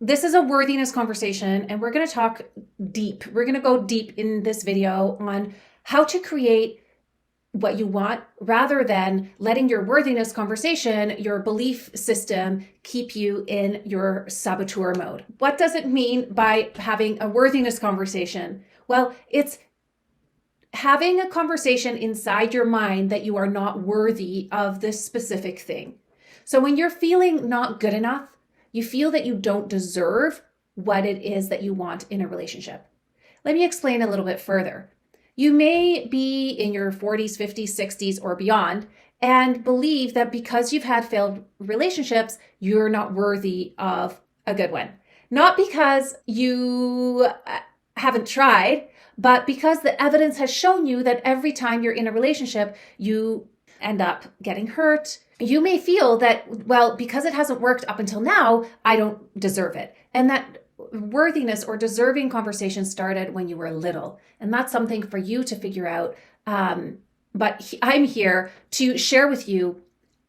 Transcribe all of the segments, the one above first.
this is a worthiness conversation, and we're going to talk deep. We're going to go deep in this video on how to create what you want rather than letting your worthiness conversation, your belief system, keep you in your saboteur mode. What does it mean by having a worthiness conversation? Well, it's having a conversation inside your mind that you are not worthy of this specific thing. So when you're feeling not good enough, you feel that you don't deserve what it is that you want in a relationship. Let me explain a little bit further. You may be in your 40s, 50s, 60s, or beyond, and believe that because you've had failed relationships, you're not worthy of a good one. Not because you haven't tried, but because the evidence has shown you that every time you're in a relationship, you end up getting hurt. You may feel that, well, because it hasn't worked up until now, I don't deserve it. And that worthiness or deserving conversation started when you were little. And that's something for you to figure out. But I'm here to share with you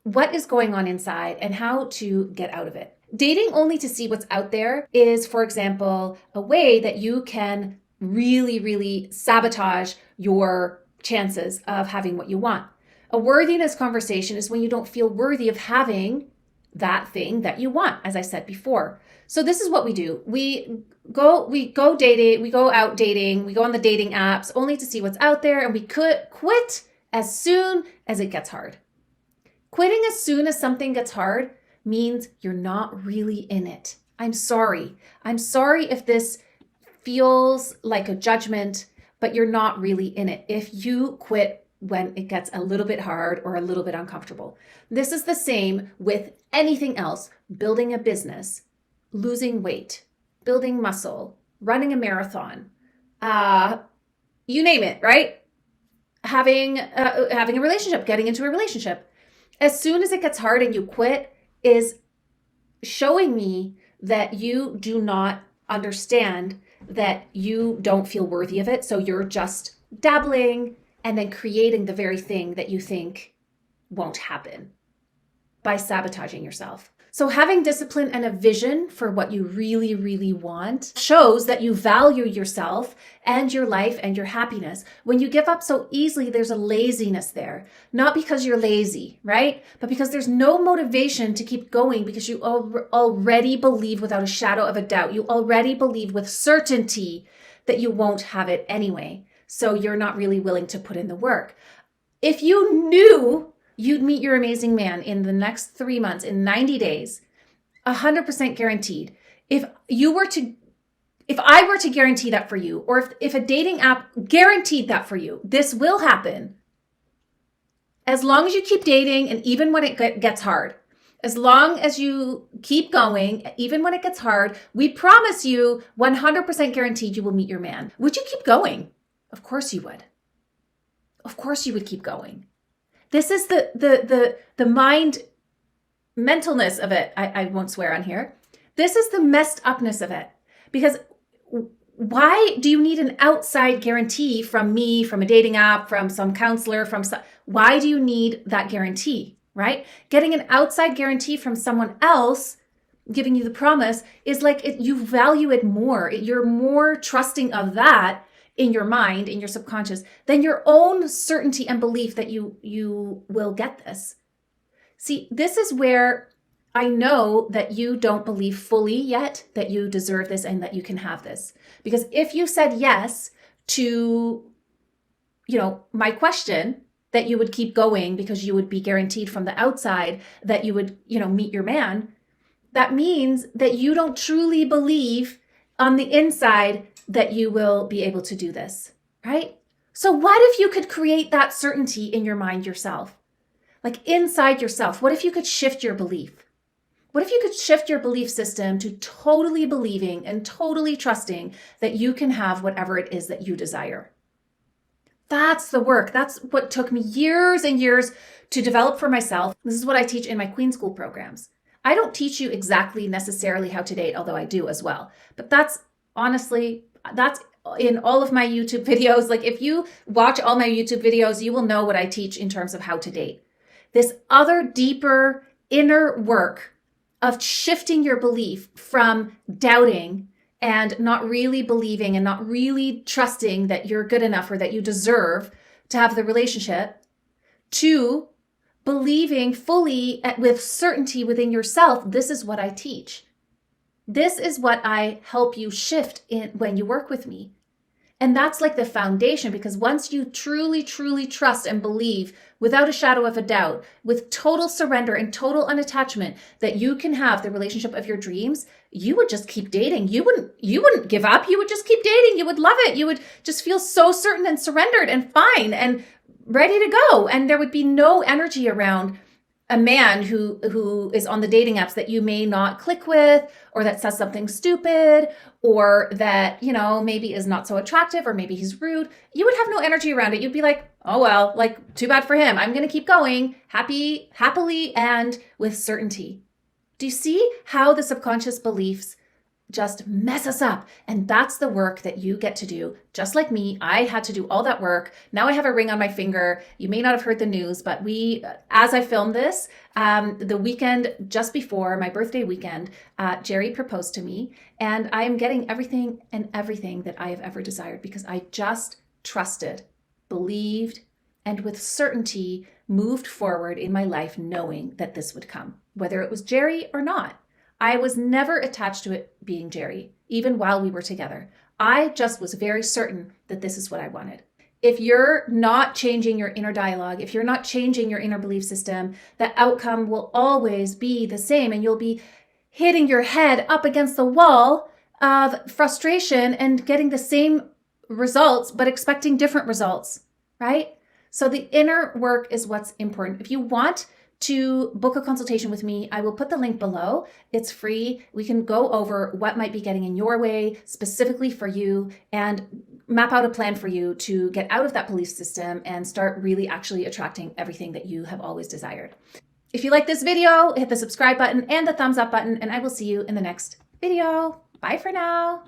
what is going on inside and how to get out of it. Dating only to see what's out there is, for example, a way that you can really, really sabotage your chances of having what you want. A worthiness conversation is when you don't feel worthy of having that thing that you want, as I said before. So this is what we do. We go dating, we go out dating, we go on the dating apps only to see what's out there, and we could quit as soon as it gets hard. Quitting as soon as something gets hard means you're not really in it. I'm sorry. I'm sorry if this feels like a judgment, but you're not really in it if you quit when it gets a little bit hard or a little bit uncomfortable. This is the same with anything else: building a business, losing weight, building muscle, running a marathon, you name it, right? Having a relationship, getting into a relationship. As soon as it gets hard and you quit is showing me that you do not understand that you don't feel worthy of it. So you're just dabbling and then creating the very thing that you think won't happen by sabotaging yourself. So having discipline and a vision for what you really, really want shows that you value yourself and your life and your happiness. When you give up so easily, there's a laziness there. Not because you're lazy, right? But because there's no motivation to keep going because you already believe without a shadow of a doubt. You already believe with certainty that you won't have it anyway. So you're not really willing to put in the work. If you knew you'd meet your amazing man in the next 3 months, in 90 days, 100% guaranteed. If I were to guarantee that for you, or if a dating app guaranteed that for you, this will happen. As long as you keep dating, and even when it gets hard, as long as you keep going, even when it gets hard, we promise you 100% guaranteed you will meet your man. Would you keep going? Of course you would. Of course you would keep going. This is the mind mentalness of it. I won't swear on here. This is the messed upness of it. Because why do you need an outside guarantee from me, from a dating app, from some counselor, why do you need that guarantee, right? Getting an outside guarantee from someone else giving you the promise is like you value it more. You're more trusting of that in your mind, in your subconscious, than your own certainty and belief that you will get this. See, this is where I know that you don't believe fully yet that you deserve this and that you can have this. Because if you said yes to, my question, that you would keep going because you would be guaranteed from the outside that you would, meet your man, that means that you don't truly believe on the inside that you will be able to do this, right? So what if you could create that certainty in your mind yourself? Like inside yourself, what if you could shift your belief? What if you could shift your belief system to totally believing and totally trusting that you can have whatever it is that you desire? That's the work. That's what took me years and years to develop for myself. This is what I teach in my Queen School programs. I don't teach you exactly necessarily how to date, although I do as well. But that's in all of my YouTube videos. Like if you watch all my YouTube videos, you will know what I teach in terms of how to date. This other deeper inner work of shifting your belief from doubting and not really believing and not really trusting that you're good enough or that you deserve to have the relationship, to believing fully with certainty within yourself, this is what I teach. This is what I help you shift in when you work with me. And that's like the foundation, because once you truly, truly trust and believe without a shadow of a doubt, with total surrender and total unattachment, that you can have the relationship of your dreams, you would just keep dating. You wouldn't give up. You would just keep dating. You would love it. You would just feel so certain and surrendered and fine and ready to go. And there would be no energy around a man who is on the dating apps that you may not click with, or that says something stupid, or that, maybe is not so attractive, or maybe he's rude. You would have no energy around it. You'd be like, oh, well, like, too bad for him. I'm going to keep going happily and with certainty. Do you see how the subconscious beliefs just mess us up? And that's the work that you get to do. Just like me, I had to do all that work. Now I have a ring on my finger. You may not have heard the news, but as I filmed this, the weekend just before my birthday weekend, Jerry proposed to me, and I am getting everything that I have ever desired, because I just trusted, believed, and with certainty moved forward in my life knowing that this would come, whether it was Jerry or not. I was never attached to it being Jerry, even while we were together. I just was very certain that this is what I wanted. If you're not changing your inner dialogue, if you're not changing your inner belief system, the outcome will always be the same, and you'll be hitting your head up against the wall of frustration and getting the same results, but expecting different results, right? So the inner work is what's important. If you want to book a consultation with me, I will put the link below. It's free. We can go over what might be getting in your way specifically for you and map out a plan for you to get out of that belief system and start really actually attracting everything that you have always desired. If you like this video, hit the subscribe button and the thumbs up button, and I will see you in the next video. Bye for now.